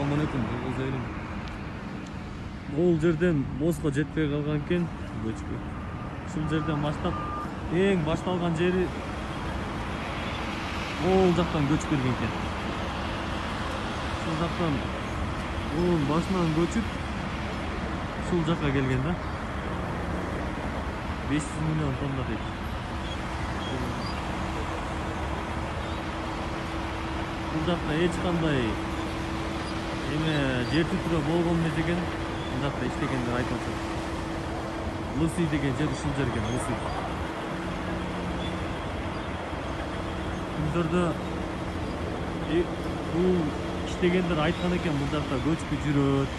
Assalamualaikum, жалғыз айылым. Ол жерден Моско жетпей қалған кен, көчкө. Шул жерден баштап, ең башталған жері ол жақтан көчүп келген кен. Шул жақтан оның башынан көчүп, шул жаққа келген да. 500 миллион тонна дейді. Бұл жақта ешқандай жер титирөө болгон эмес экен. Бұл жақта иштегендер айтып атат. Луси деген жер ушул жер экен, Луси. Күндөрдө бул иштегендер айткан экен, бул жақта көчкү жүрөт,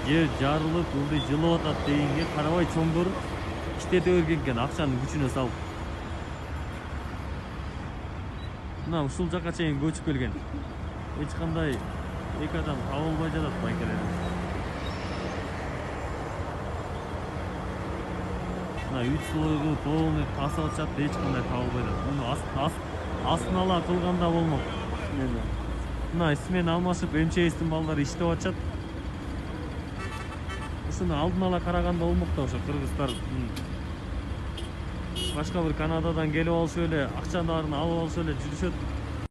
жер жарылып, ылдый жылып атат дегенге карабай чоңдор иштете берген экен, акчанын күчүнө салып. Мына ушул жакка чейин көчүп келген. Эч кандай эки адам табылбай жатат байкелерден. Мына үч слойгу полный тасып атышат, эч кандай табылбай жатат. Муну астын ала кылганда болмок. Мына смена алмашып МЧСтин балдары иштеп атышат. Ушуну алдын ала караганда болмок да, ошо кыргыздар башка бир Канададан келип алышып эле акчаларын алып алышып эле жүрүшөт.